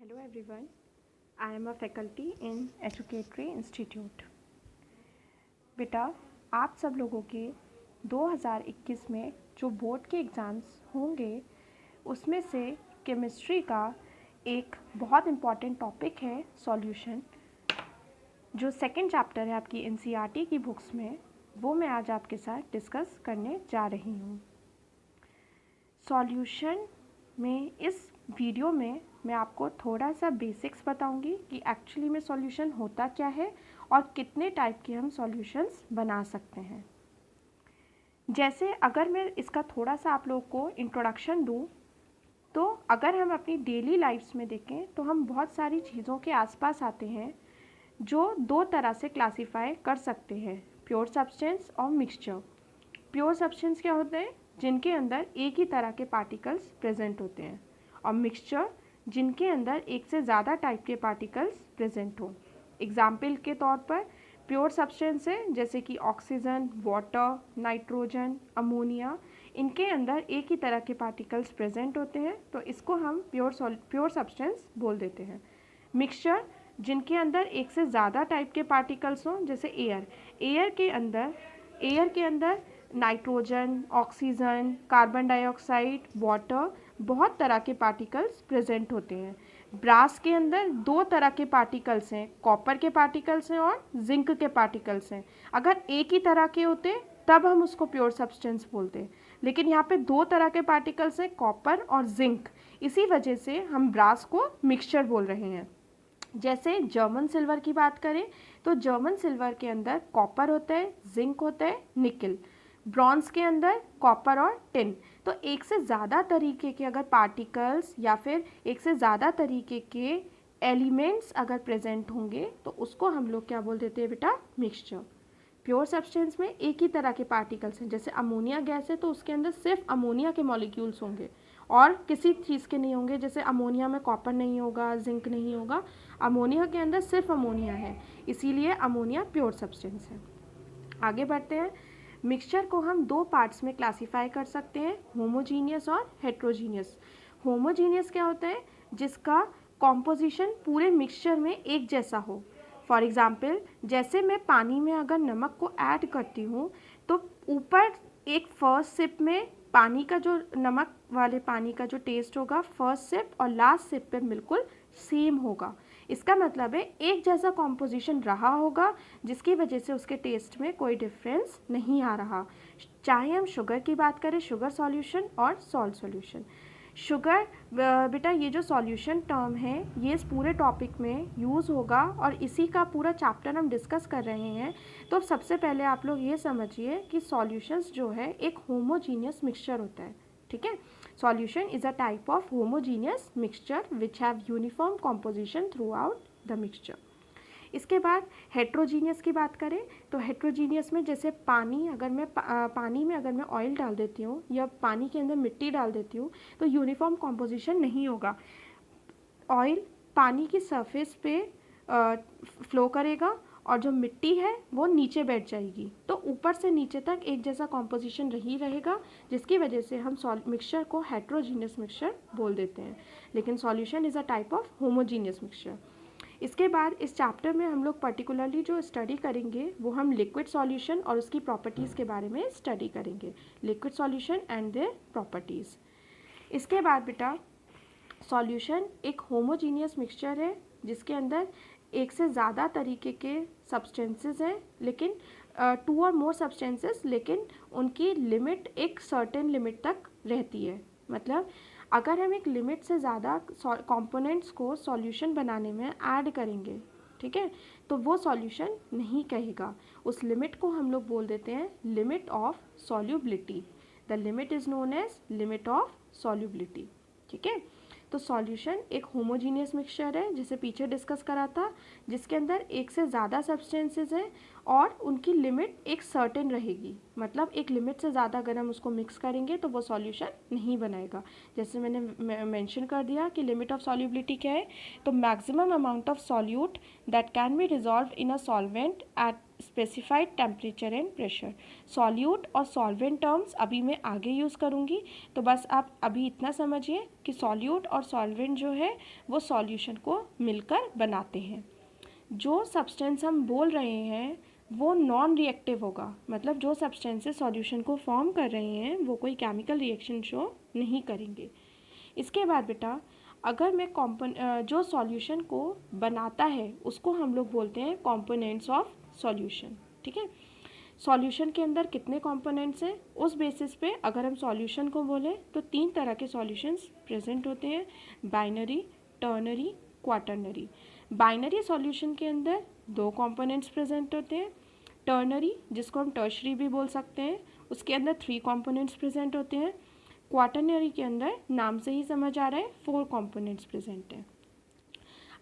Hello everyone, I am a faculty in Educatory Institute. बेटा आप सब लोगों के 2021 में जो बोर्ड के एग्ज़ाम्स होंगे उसमें से केमिस्ट्री का एक बहुत इम्पॉर्टेंट टॉपिक है सॉल्यूशन। जो सेकंड चैप्टर है आपकी एनसीईआरटी की बुक्स में वो मैं आज आपके साथ डिस्कस करने जा रही हूँ। सॉल्यूशन में इस वीडियो में मैं आपको थोड़ा सा बेसिक्स बताऊंगी कि एक्चुअली में सॉल्यूशन होता क्या है और कितने टाइप के हम सॉल्यूशंस बना सकते हैं। जैसे अगर मैं इसका थोड़ा सा आप लोगों को इंट्रोडक्शन दूं तो अगर हम अपनी डेली लाइफ्स में देखें तो हम बहुत सारी चीज़ों के आसपास आते हैं जो दो तरह से क्लासीफाई कर सकते हैं, प्योर सब्सटेंस और मिक्सचर। प्योर सब्सटेंस क्या होते हैं? जिनके अंदर एक ही तरह के पार्टिकल्स प्रेजेंट होते हैं, और मिक्सचर जिनके अंदर एक से ज़्यादा टाइप के पार्टिकल्स प्रेजेंट हो। एग्जाम्पल के तौर पर प्योर सब्सटेंस है जैसे कि ऑक्सीजन, वाटर, नाइट्रोजन, अमोनिया, इनके अंदर एक ही तरह के पार्टिकल्स प्रेजेंट होते हैं, तो इसको हम प्योर सब्सटेंस बोल देते हैं। मिक्सचर जिनके अंदर एक से ज़्यादा टाइप के पार्टिकल्स हों, जैसे एयर के अंदर nitrogen, oxygen, carbon dioxide, water, बहुत तरह के पार्टिकल्स प्रेजेंट होते हैं। ब्रास के अंदर दो तरह के पार्टिकल्स हैं, कॉपर के पार्टिकल्स हैं और जिंक के पार्टिकल्स हैं। अगर एक ही तरह के होते तब हम उसको प्योर सब्सटेंस बोलते हैं, लेकिन यहाँ पे दो तरह के पार्टिकल्स हैं, कॉपर और जिंक, इसी वजह से हम ब्रास को मिक्सचर बोल रहे हैं। जैसे जर्मन सिल्वर की बात करें तो जर्मन सिल्वर के अंदर कॉपर होता है, जिंक होता है, निकल। ब्रॉन्ज के अंदर कॉपर और टिन। तो एक से ज़्यादा तरीके के अगर पार्टिकल्स या फिर एक से ज़्यादा तरीके के एलिमेंट्स अगर प्रेजेंट होंगे तो उसको हम लोग क्या बोल देते हैं बेटा? मिक्सचर। प्योर सब्सटेंस में एक ही तरह के पार्टिकल्स हैं, जैसे अमोनिया गैस है तो उसके अंदर सिर्फ अमोनिया के मॉलिक्यूल्स होंगे और किसी चीज़ के नहीं होंगे। जैसे अमोनिया में कॉपर नहीं होगा, जिंक नहीं होगा, अमोनिया के अंदर सिर्फ अमोनिया है, इसीलिए अमोनिया प्योर सब्सटेंस है। आगे बढ़ते हैं। मिक्सचर को हम दो पार्ट्स में क्लासीफाई कर सकते हैं, होमोजीनियस और हेट्रोजीनियस। होमोजीनियस क्या होता है? जिसका कॉम्पोजिशन पूरे मिक्सचर में एक जैसा हो। फॉर एग्जाम्पल, जैसे मैं पानी में अगर नमक को ऐड करती हूँ तो ऊपर एक फर्स्ट सिप में पानी का जो नमक वाले पानी का जो टेस्ट होगा फर्स्ट सिप और लास्ट सिप पे बिल्कुल सेम होगा। इसका मतलब है एक जैसा कॉम्पोजिशन रहा होगा जिसकी वजह से उसके टेस्ट में कोई डिफरेंस नहीं आ रहा। चाहे हम शुगर की बात करें, शुगर सॉल्यूशन और सॉल्ट सॉल्यूशन। शुगर बेटा ये जो सॉल्यूशन टर्म है ये इस पूरे टॉपिक में यूज़ होगा और इसी का पूरा चैप्टर हम डिस्कस कर रहे हैं। तो सबसे पहले आप लोग ये समझिए कि सॉल्यूशंस जो है एक होमोजीनियस मिक्सचर होता है, ठीक है। Solution is a type of homogeneous mixture which have uniform composition through out the mixture. इसके बाद हेट्रोजीनियस की बात करें तो हेट्रोजीनियस में जैसे पानी में अगर मैं ऑयल डाल देती हूँ या पानी के अंदर मिट्टी डाल देती हूँ तो यूनिफॉर्म कॉम्पोजिशन नहीं होगा। ऑयल पानी की सरफेस पे फ्लो करेगा और जो मिट्टी है वो नीचे बैठ जाएगी, तो ऊपर से नीचे तक एक जैसा कॉम्पोजिशन रहेगा, जिसकी वजह से हम मिक्सचर को हेट्रोजीनियस मिक्सचर बोल देते हैं। लेकिन solution is a type of homogeneous mixture. इसके बाद इस चैप्टर में हम लोग पर्टिकुलरली जो स्टडी करेंगे वो हम लिक्विड सॉल्यूशन और उसकी प्रॉपर्टीज़ के बारे में स्टडी करेंगे, liquid solution and their properties. इसके बाद बेटा सॉल्यूशन एक होमोजीनियस मिक्सचर है जिसके अंदर एक से ज़्यादा तरीके के सब्सटेंसेस हैं, लेकिन टू और मोर सब्सटेंसेस, लेकिन उनकी लिमिट एक सर्टेन लिमिट तक रहती है। मतलब अगर हम एक लिमिट से ज़्यादा कंपोनेंट्स को सॉल्यूशन बनाने में ऐड करेंगे, ठीक है, तो वो सॉल्यूशन नहीं कहेगा। उस लिमिट को हम लोग बोल देते हैं limit of solubility. The limit is known age limit of solubility, ठीक है। तो सॉल्यूशन एक होमोजीनियस मिक्सचर है जिसे पीछे डिस्कस करा था, जिसके अंदर एक से ज़्यादा सब्सटेंसेस हैं और उनकी लिमिट एक सर्टेन रहेगी। मतलब एक लिमिट से ज़्यादा अगर हम उसको मिक्स करेंगे तो वो सॉल्यूशन नहीं बनाएगा। जैसे मैंने मेंशन कर दिया कि लिमिट ऑफ सॉल्युबिलिटी क्या है, तो maximum amount of solute that can be dissolve in a solvent eight specified temperature and pressure. Solute और सॉल्वेंट टर्म्स अभी मैं आगे यूज़ करूँगी, तो बस आप अभी इतना समझिए कि सॉल्यूट और सॉल्वेंट जो है वो सॉल्यूशन को मिलकर बनाते हैं। जो सब्सटेंस हम बोल रहे हैं वो नॉन रिएक्टिव होगा, मतलब जो सब्सटेंसेस सॉल्यूशन को फॉर्म कर रहे हैं वो कोई केमिकल रिएक्शन शो नहीं करेंगे। इसके बाद बेटा, अगर मैं जो सॉल्यूशन को बनाता है उसको हम लोग बोलते हैं कंपोनेंट्स ऑफ सॉल्यूशन। ठीक है, सॉल्यूशन के अंदर कितने कंपोनेंट्स हैं उस बेसिस पे अगर हम सॉल्यूशन को बोलें तो 3 तरह के सॉल्यूशंस प्रेजेंट होते हैं, binary, ternary, quaternary. Binary solution के अंदर 2 कंपोनेंट्स प्रेजेंट होते हैं। टर्नरी, जिसको हम टर्शरी भी बोल सकते हैं, उसके अंदर 3 कंपोनेंट्स प्रेजेंट होते हैं। क्वाटर्नरी के अंदर नाम से ही समझ आ रहा है 4 कंपोनेंट्स प्रेजेंट हैं।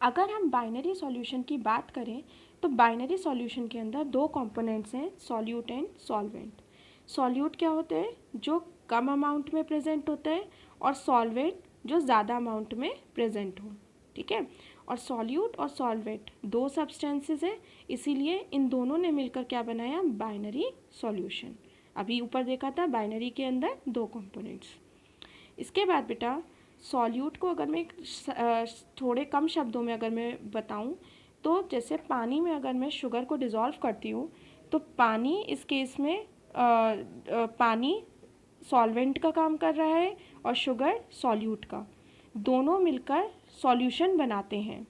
अगर हम बाइनरी सॉल्यूशन की बात करें तो बाइनरी सॉल्यूशन के अंदर 2 कंपोनेंट्स हैं, सॉल्यूट एंड सॉल्वेंट। सॉल्यूट क्या होते हैं, जो कम अमाउंट में प्रेजेंट होता है, और सॉल्वेंट जो ज़्यादा अमाउंट में प्रेजेंट हो। ठीक है, और सॉल्यूट और सॉल्वेंट 2 सब्सटेंसेस हैं, इसीलिए इन दोनों ने मिलकर क्या बनाया, बाइनरी सॉल्यूशन। अभी ऊपर देखा था बाइनरी के अंदर 2 कंपोनेंट्स। इसके बाद बेटा, सॉल्यूट को अगर मैं थोड़े कम शब्दों में अगर मैं बताऊं तो जैसे पानी में अगर मैं शुगर को डिज़ोल्व करती हूँ तो पानी इस केस में पानी सॉल्वेंट का काम कर रहा है और शुगर सॉल्यूट का, दोनों मिलकर सॉल्यूशन बनाते हैं।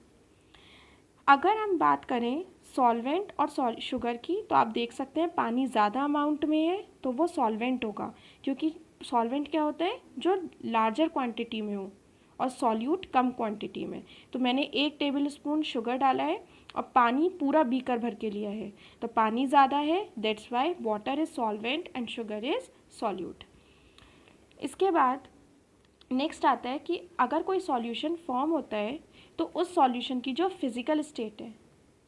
अगर हम बात करें सॉल्वेंट और शुगर की तो आप देख सकते हैं पानी ज़्यादा अमाउंट में है तो वो सॉल्वेंट होगा, क्योंकि सॉल्वेंट क्या होता है, जो लार्जर क्वांटिटी में हो, और सॉल्यूट कम क्वांटिटी में। तो मैंने 1 टेबल स्पून शुगर डाला है और पानी पूरा बीकर भर के लिया है, तो पानी ज़्यादा है, that's why water is solvent and sugar is solute. इसके बाद नेक्स्ट आता है कि अगर कोई सॉल्यूशन फॉर्म होता है तो उस सॉल्यूशन की जो फिज़िकल स्टेट है,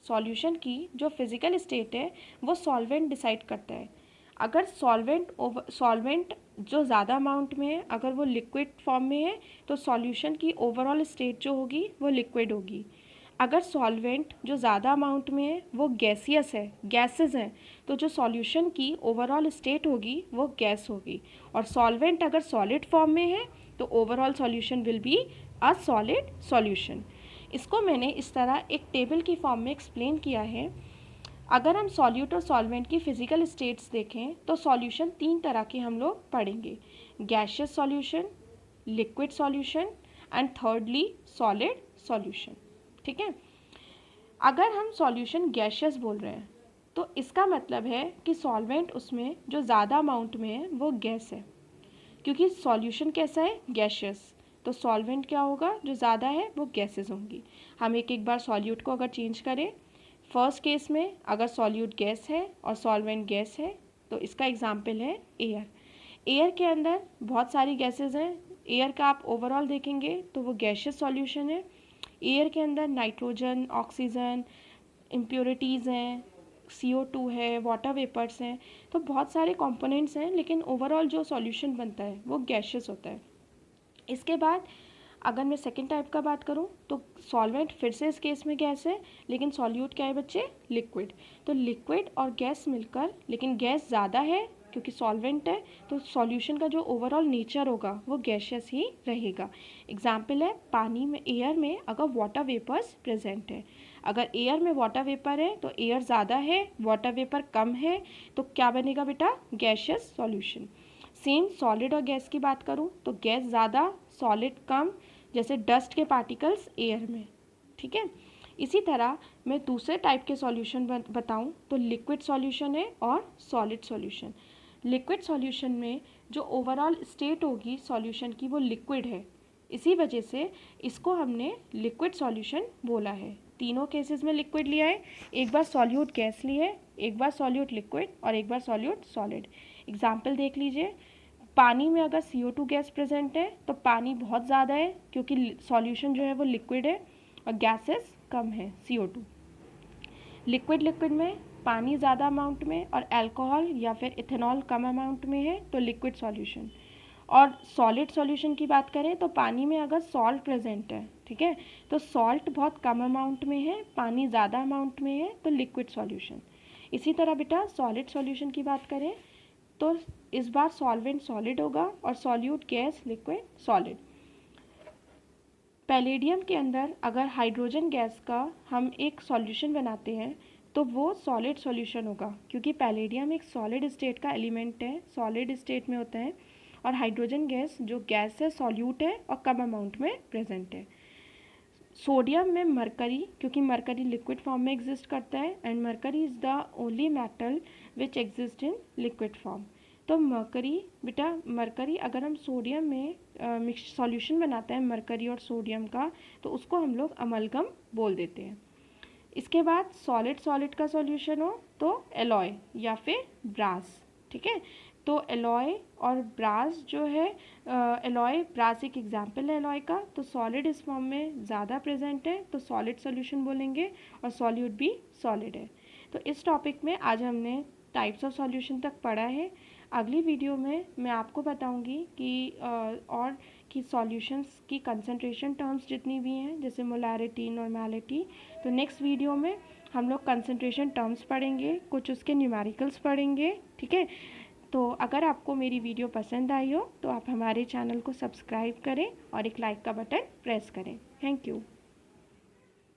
सॉल्यूशन की जो फिज़िकल स्टेट है वो सॉल्वेंट डिसाइड करता है। अगर सॉल्वेंट जो ज़्यादा अमाउंट में है, अगर वो लिक्विड फॉर्म में है तो सॉल्यूशन की ओवरऑल स्टेट जो होगी वो लिक्विड होगी। अगर सॉल्वेंट जो ज़्यादा अमाउंट में है वो गैसियस है, गैसेस हैं, तो जो सॉल्यूशन की ओवरऑल स्टेट होगी वो गैस होगी। और सॉल्वेंट अगर सॉलिड फॉर्म में है तो overall solution will be a solid solution. इसको मैंने इस तरह एक टेबल की फॉर्म में एक्सप्लेन किया है। अगर हम सॉल्यूट और सॉल्वेंट की फिजिकल स्टेट्स देखें तो सॉल्यूशन 3 तरह के हम लोग पढ़ेंगे, gaseous solution, liquid solution and thirdly solid solution. ठीक है, अगर हम सॉल्यूशन गैशियस बोल रहे हैं तो इसका मतलब है कि सॉल्वेंट उसमें जो ज़्यादा अमाउंट में है वो गैस है, क्योंकि सॉल्यूशन कैसा है, गैशियस, तो सॉल्वेंट क्या होगा, जो ज़्यादा है वो गैसेस होंगी। हम एक बार सॉल्यूट को अगर चेंज करें, फर्स्ट केस में अगर सॉल्यूट गैस है और सॉल्वेंट गैस है तो इसका एग्जाम्पल है एयर। एयर के अंदर बहुत सारी गैसेस हैं, एयर का आप ओवरऑल देखेंगे तो वो गैशियस सॉल्यूशन है। एयर के अंदर नाइट्रोजन, ऑक्सीजन, इम्प्योरिटीज़ हैं, CO2 है, वाटर वेपर्स हैं, तो बहुत सारे कंपोनेंट्स हैं, लेकिन ओवरऑल जो सॉल्यूशन बनता है वो गैशियस होता है। इसके बाद अगर मैं सेकेंड टाइप का बात करूं तो सॉल्वेंट फिर से इस केस में गैस है, लेकिन सॉल्यूट क्या है बच्चे, लिक्विड। तो लिक्विड और गैस मिलकर, लेकिन गैस ज़्यादा है क्योंकि सॉल्वेंट है, तो सॉल्यूशन का जो ओवरऑल नेचर होगा वो गैशियस ही रहेगा। एग्जाम्पल है पानी में, एयर में अगर वाटर वेपर्स प्रेजेंट है, अगर एयर में वाटर वेपर है तो एयर ज़्यादा है, वाटर वेपर कम है, तो क्या बनेगा बेटा, गैशियस सॉल्यूशन। सेम सॉलिड और गैस की बात करूं तो गैस ज़्यादा, सॉलिड कम, जैसे डस्ट के पार्टिकल्स एयर में। ठीक है, इसी तरह मैं दूसरे टाइप के सॉल्यूशन बताऊं तो लिक्विड सॉल्यूशन है और सॉलिड सॉल्यूशन। लिक्विड सॉल्यूशन में जो ओवरऑल स्टेट होगी सॉल्यूशन की वो लिक्विड है, इसी वजह से इसको हमने लिक्विड सॉल्यूशन बोला है। तीनों केसेस में लिक्विड लिया है, एक बार सॉल्यूट गैस ली है, एक बार सॉल्यूट लिक्विड और एक बार सॉल्यूट सॉलिड। एग्जाम्पल देख लीजिए, पानी में अगर CO2 गैस प्रेजेंट है तो पानी बहुत ज़्यादा है क्योंकि सॉल्यूशन जो है वो लिक्विड है और गैसेस कम है, CO2। लिक्विड में पानी ज़्यादा अमाउंट में और अल्कोहल या फिर इथेनॉल कम अमाउंट में है तो लिक्विड सॉल्यूशन। और सॉलिड सॉल्यूशन की बात करें तो पानी में अगर सॉल्ट प्रेजेंट है, ठीक है, तो सॉल्ट बहुत कम अमाउंट में है, पानी ज़्यादा अमाउंट में है, तो लिक्विड सॉल्यूशन। इसी तरह बेटा सॉलिड सॉल्यूशन की बात करें तो इस बार सॉल्वेंट सॉलिड होगा और solute gas liquid solid. Palladium के अंदर अगर हाइड्रोजन गैस का हम एक सॉल्यूशन बनाते हैं तो वो सॉलिड सॉल्यूशन होगा, क्योंकि पैलेडियम एक सॉलिड स्टेट का एलिमेंट है, सॉलिड स्टेट में होता है, और हाइड्रोजन गैस जो गैस है सॉल्यूट है और कम अमाउंट में प्रेजेंट है। सोडियम में मरकरी, क्योंकि मरकरी लिक्विड फॉर्म में एग्जिस्ट करता है and mercury is the only metal which exist in liquid form. तो मरकरी अगर हम सोडियम में मिक्स सॉल्यूशन बनाते हैं मरकरी और सोडियम का, तो उसको हम लोग अमलगम बोल देते हैं। इसके बाद सॉलिड का सॉल्यूशन हो तो एलॉय या फिर ब्रास, ठीक है। तो एलॉय और ब्रास जो है, एलॉय ब्रास एक एग्जाम्पल है एलॉय का, तो सॉलिड इस फॉर्म में ज़्यादा प्रेजेंट है तो सॉलिड सॉल्यूशन बोलेंगे, और सॉल्यूट भी सॉलिड है। तो इस टॉपिक में आज हमने टाइप्स ऑफ सॉल्यूशन तक पढ़ा है। अगली वीडियो में मैं आपको बताऊंगी कि और कि सॉल्यूशंस की कंसंट्रेशन टर्म्स जितनी भी हैं, जैसे मोलैरिटी, नॉर्मैलिटी, तो नेक्स्ट वीडियो में हम लोग कंसंट्रेशन टर्म्स पढ़ेंगे, कुछ उसके न्यूमेरिकल्स पढ़ेंगे, ठीक है। तो अगर आपको मेरी वीडियो पसंद आई हो तो आप हमारे चैनल को सब्सक्राइब करें और एक लाइक का बटन प्रेस करें। Thank you.